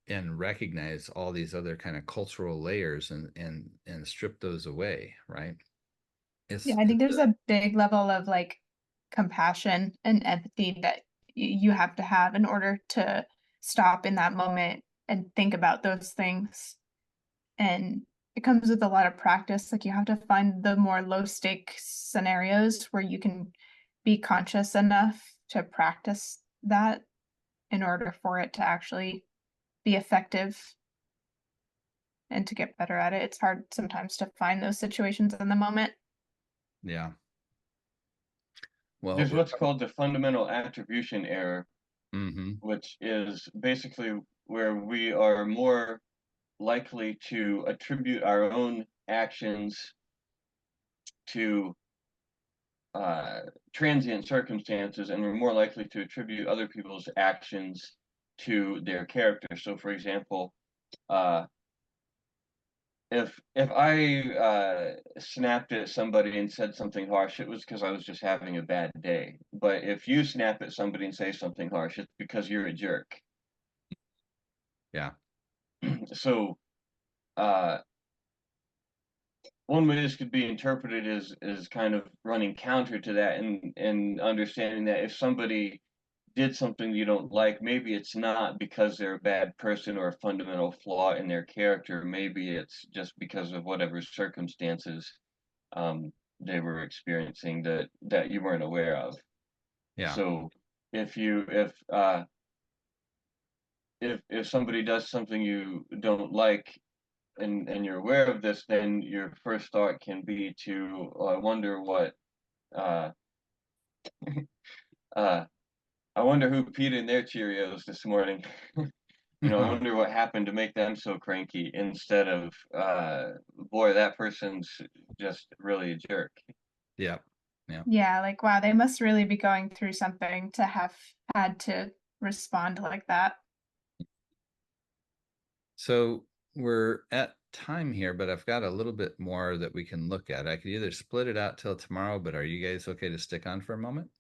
and recognize all these other kind of cultural layers and strip those away, right? yeah. it's I think it's there's a big level of like compassion and empathy that you have to have in order to stop in that moment and think about those things. And it comes with a lot of practice. Like you have to find the more low stake scenarios where you can be conscious enough to practice that in order for it to actually be effective and to get better at it. It's hard sometimes to find those situations in the moment. yeah. Well, There's what's called the fundamental attribution error, mm-hmm, which is basically where we are more likely to attribute our own actions to uh, transient circumstances, and we're more likely to attribute other people's actions to their character. So, for example, uh, if I snapped at somebody and said something harsh, it was because I was just having a bad day. But if you snap at somebody and say something harsh, it's because you're a jerk. yeah, So, uh, one way this could be interpreted is kind of running counter to that, and understanding that if somebody did something you don't like, maybe it's not because they're a bad person or a fundamental flaw in their character. Maybe it's just because of whatever circumstances um, they were experiencing that you weren't aware of. yeah, So if somebody does something you don't like, and you're aware of this, then your first thought can be to wonder what uh, uh, I wonder who peed in their Cheerios this morning. I wonder what happened to make them so cranky, instead of boy, that person's just really a jerk. yeah, yeah. Yeah, like wow, they must really be going through something to have had to respond like that. So we're at time here, but I've got a little bit more that we can look at. I could either split it out till tomorrow, but are you guys okay to stick on for a moment?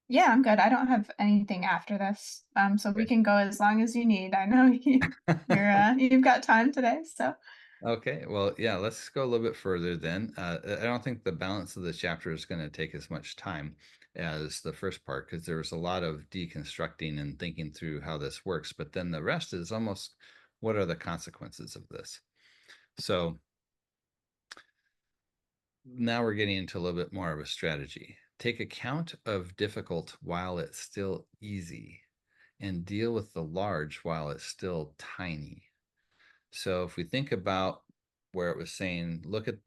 Yeah, I'm good. I don't have anything after this. So we Okay. can go as long as you need. I know you've got time today, so Okay, well, yeah, let's go a little bit further then. I don't think the balance of the chapter is going to take as much time as the first part because there was a lot of deconstructing and thinking through how this works. But then the rest is almost what are the consequences of this? So now we're getting into a little bit more of a strategy. Take account of difficult while it's still easy and deal with the large while it's still tiny. So if we think about where it was saying, look at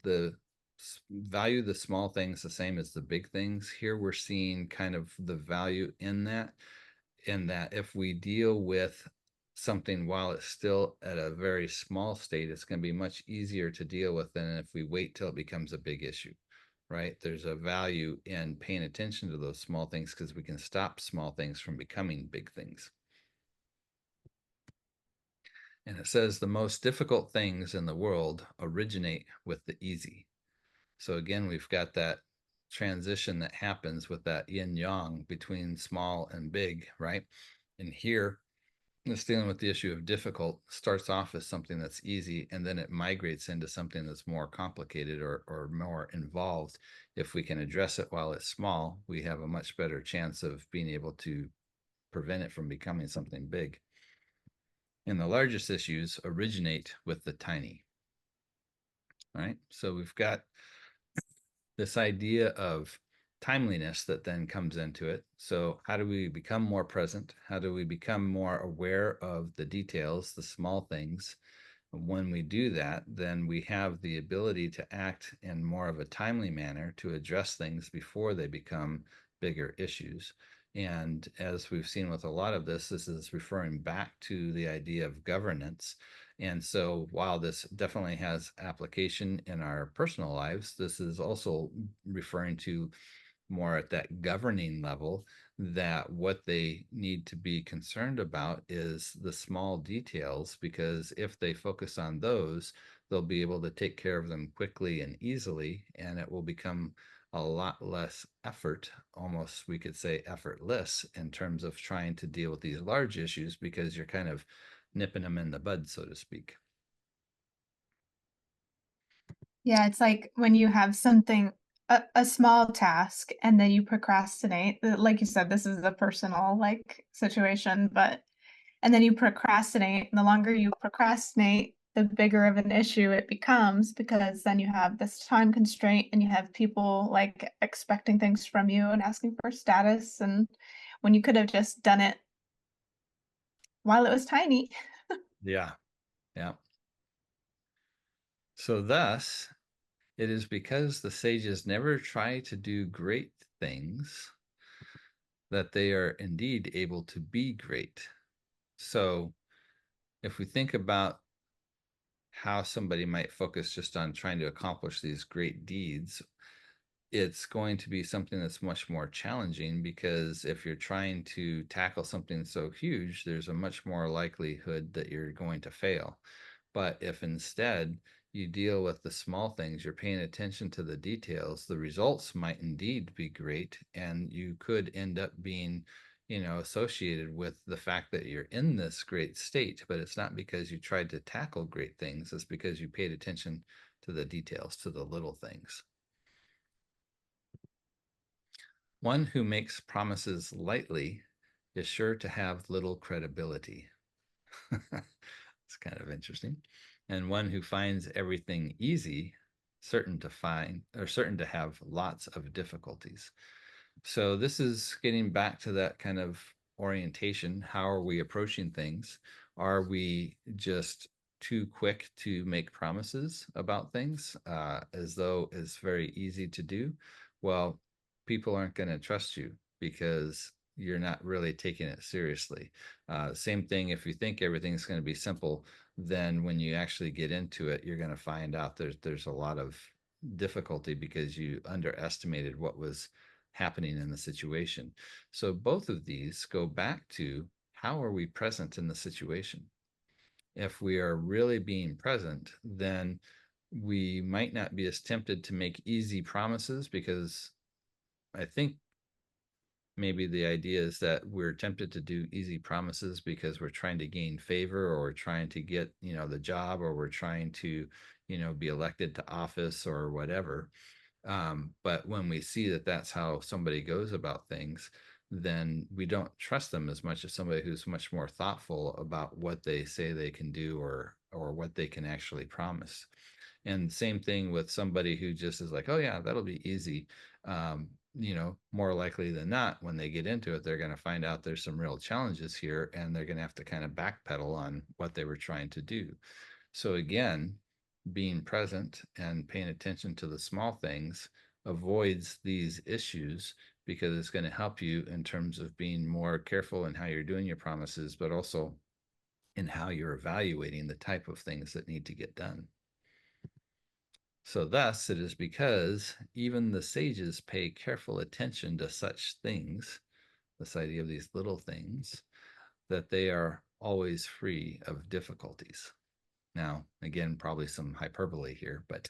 value the small things the same as the big things. Here we're seeing kind of the value in that if we deal with something while it's still at a very small state, it's going to be much easier to deal with than if we wait till it becomes a big issue, right? There's a value in paying attention to those small things because we can stop small things from becoming big things. And it says the most difficult things in the world originate with the easy. So again, we've got that transition that happens with that yin yang between small and big, right? And here, it's dealing with the issue of difficult, starts off as something that's easy, and then it migrates into something that's more complicated or more involved. If we can address it while it's small, we have a much better chance of being able to prevent it from becoming something big. And the largest issues originate with the tiny. Right? So we've got this idea of timeliness that then comes into it. So how do we become more present? How do we become more aware of the details, the small things? When we do that, then we have the ability to act in more of a timely manner to address things before they become bigger issues. And as we've seen with a lot of this, this is referring back to the idea of governance. And so while this definitely has application in our personal lives, this is also referring to more at that governing level, that what they need to be concerned about is the small details, because if they focus on those, they'll be able to take care of them quickly and easily, and it will become a lot less effort, almost we could say effortless, in terms of trying to deal with these large issues, because you're kind of nipping them in the bud, so to speak. Yeah, it's like when you have something, a small task, and then you procrastinate. Like you said, this is a personal like situation, but and then you procrastinate. And the longer you procrastinate, the bigger of an issue it becomes, because then you have this time constraint and you have people like expecting things from you and asking for status. And when you could have just done it while it was tiny. Yeah. Yeah. So thus, it is because the sages never try to do great things that they are indeed able to be great. So if we think about how somebody might focus just on trying to accomplish these great deeds, it's going to be something that's much more challenging, because if you're trying to tackle something so huge, there's a much more likelihood that you're going to fail. But if instead you deal with the small things, you're paying attention to the details, the results might indeed be great, and you could end up being, associated with the fact that you're in this great state. But it's not because you tried to tackle great things, it's because you paid attention to the details, to the little things. One who makes promises lightly is sure to have little credibility. It's kind of interesting. And one who finds everything easy, certain to have lots of difficulties. So this is getting back to that kind of orientation. How are we approaching things? Are we just too quick to make promises about things, as though it's very easy to do? Well, people aren't going to trust you because you're not really taking it seriously. Same thing, if you think everything's going to be simple, then when you actually get into it, you're going to find out there's a lot of difficulty because you underestimated what was happening in the situation. So both of these go back to, how are we present in the situation? If we are really being present, then we might not be as tempted to make easy promises, because I think maybe the idea is that we're tempted to do easy promises because we're trying to gain favor, or we're trying to get, the job, or we're trying to, be elected to office or whatever. But when we see that that's how somebody goes about things, then we don't trust them as much as somebody who's much more thoughtful about what they say they can do, or what they can actually promise. And same thing with somebody who just is like, oh yeah, that'll be easy. More likely than not, when they get into it, they're going to find out there's some real challenges here, and they're going to have to kind of backpedal on what they were trying to do. So again, being present and paying attention to the small things avoids these issues, because it's going to help you in terms of being more careful in how you're doing your promises, but also in how you're evaluating the type of things that need to get done. So thus it is because even the sages pay careful attention to such things, this idea of these little things, that they are always free of difficulties. Now, again, probably some hyperbole here, but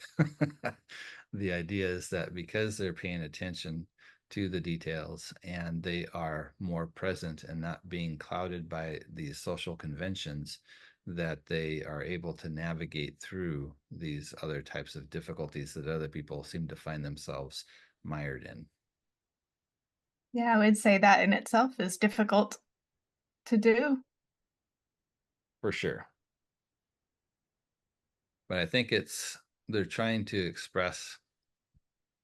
the idea is that because they're paying attention to the details, and they are more present and not being clouded by these social conventions, that they are able to navigate through these other types of difficulties that other people seem to find themselves mired in. Yeah, I would say that in itself is difficult. to do. For sure. But I think they're trying to express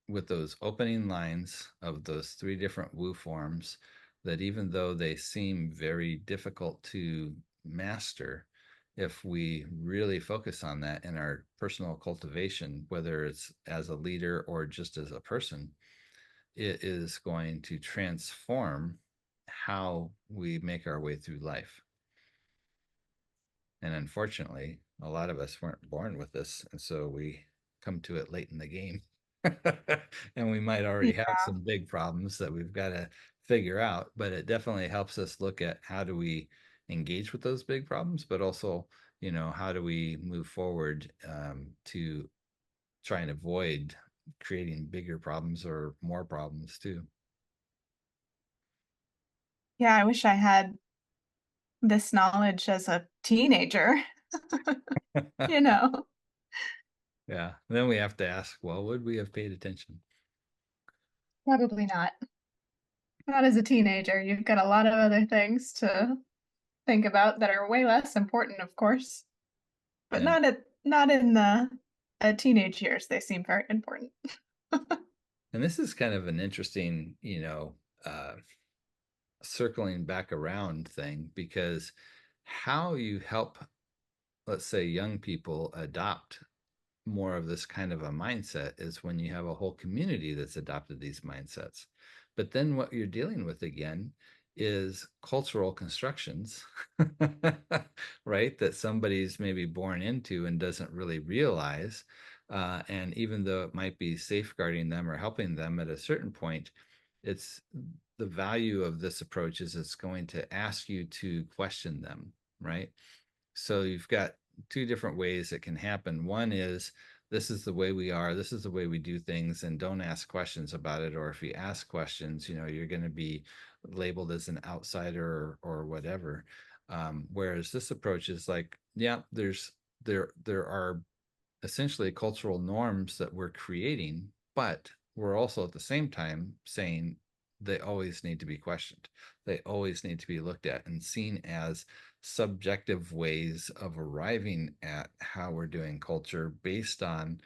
with those opening lines of those three different Wu forms that even though they seem very difficult to master, if we really focus on that in our personal cultivation, whether it's as a leader or just as a person, it is going to transform how we make our way through life. And unfortunately, a lot of us weren't born with this. And so we come to it late in the game. And we might already have Yeah. some big problems that we've got to figure out. But it definitely helps us look at how do we engage with those big problems, but also, how do we move forward to try and avoid creating bigger problems or more problems too. Yeah, I wish I had this knowledge as a teenager, you know. Yeah. And then we have to ask, well, would we have paid attention? Probably not. Not as a teenager. You've got a lot of other things to think about that are way less important, of course. But Yeah. not in the teenage years. They seem very important. And this is kind of an interesting, circling back around thing, because how you help, let's say, young people adopt more of this kind of a mindset is when you have a whole community that's adopted these mindsets. But then what you're dealing with again is cultural constructions, right? That somebody's maybe born into and doesn't really realize. And even though it might be safeguarding them or helping them at a certain point, it's the value of this approach is it's going to ask you to question them, right? So you've got two different ways it can happen. One is this is the way we are, this is the way we do things, and don't ask questions about it. Or if you ask questions, you're going to be labeled as an outsider or whatever. Whereas this approach is like, yeah, there are essentially cultural norms that we're creating, but we're also at the same time saying they always need to be questioned. They always need to be looked at and seen as subjective ways of arriving at how we're doing culture based on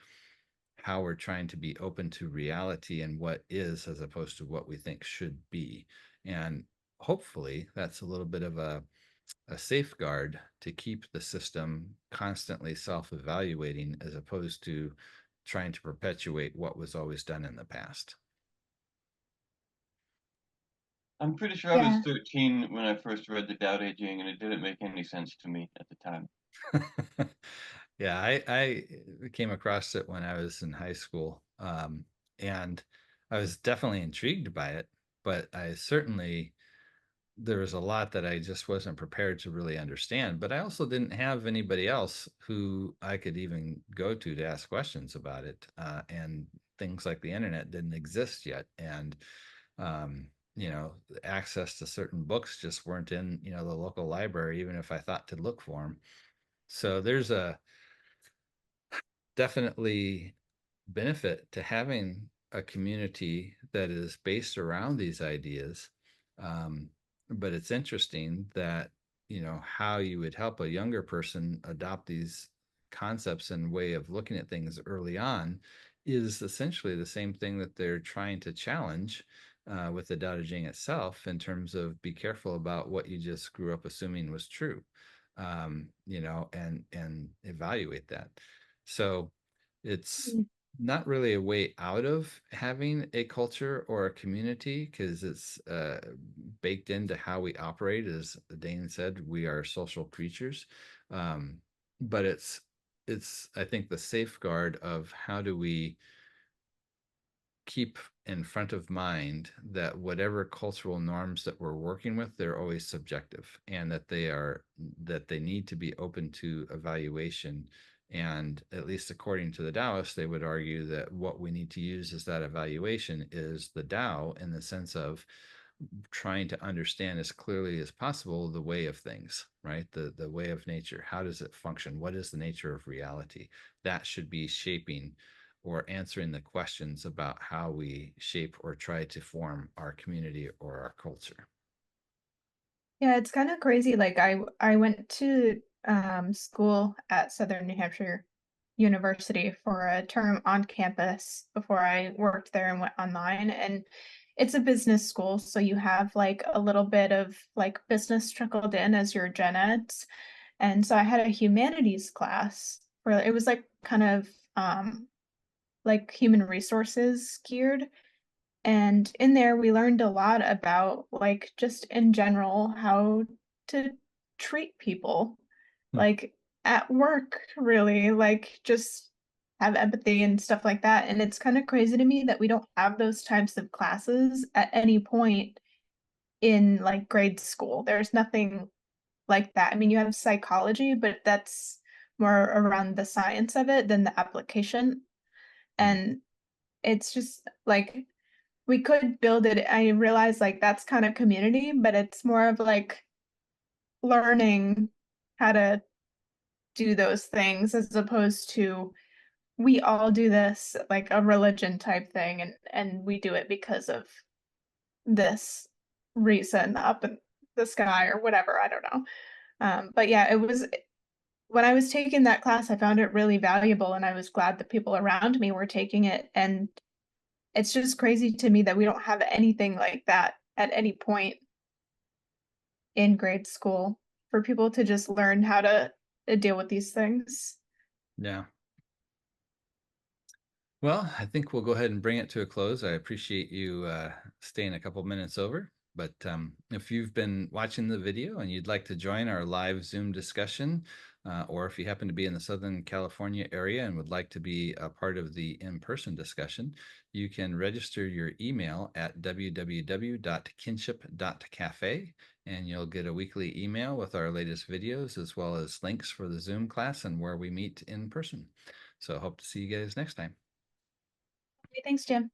how we're trying to be open to reality and what is as opposed to what we think should be. And hopefully that's a little bit of a safeguard to keep the system constantly self-evaluating as opposed to trying to perpetuate what was always done in the past. I'm pretty sure I was Yeah. 13 when I first read the Daodejing, and it didn't make any sense to me at the time. Yeah, I came across it when I was in high school, and I was definitely intrigued by it, but I certainly there was a lot that I just wasn't prepared to really understand. But I also didn't have anybody else who I could even go to ask questions about it. And things like the internet didn't exist yet. And, um, access to certain books just weren't in, the local library, even if I thought to look for them. So there's a definitely benefit to having a community that is based around these ideas. Um, but it's interesting that, how you would help a younger person adopt these concepts and way of looking at things early on is essentially the same thing that they're trying to challenge with the Tao Te Ching itself in terms of be careful about what you just grew up assuming was true, and evaluate that. So it's Mm. not really a way out of having a culture or a community because it's baked into how we operate. As Dane said, we are social creatures, um, but it's I think the safeguard of how do we keep in front of mind that whatever cultural norms that we're working with, they're always subjective, and that they need to be open to evaluation. And at least according to the Taoists, they would argue that what we need to use as that evaluation is the Tao, in the sense of trying to understand as clearly as possible the way of things, right? The way of nature. How does it function? What is the nature of reality? That should be shaping or answering the questions about how we shape or try to form our community or our culture. Yeah, it's kind of crazy. Like I went to school at Southern New Hampshire University for a term on campus before I worked there and went online. And it's a business school, so you have like a little bit of like business trickled in as your gen eds. And so I had a humanities class where it was like kind of like human resources geared. And in there, we learned a lot about, like, just in general, how to treat people, Hmm. like at work, really, like just have empathy and stuff like that. And it's kind of crazy to me that we don't have those types of classes at any point in like grade school. There's nothing like that. I mean, you have psychology, but that's more around the science of it than the application. Hmm. And it's just like we could build it. I realize like that's kind of community, but it's more of like learning how to do those things as opposed to we all do this like a religion type thing and we do it because of this reason up in the sky or whatever. I don't know. But yeah, it was when I was taking that class, I found it really valuable and I was glad that people around me were taking it. And it's just crazy to me that we don't have anything like that at any point in grade school for people to just learn how to deal with these things. Yeah. Well, I think we'll go ahead and bring it to a close. I appreciate you staying a couple minutes over. But if you've been watching the video and you'd like to join our live Zoom discussion, or if you happen to be in the Southern California area and would like to be a part of the in-person discussion, you can register your email at www.kinship.cafe, and you'll get a weekly email with our latest videos as well as links for the Zoom class and where we meet in person. So I hope to see you guys next time. Okay, thanks, Jim.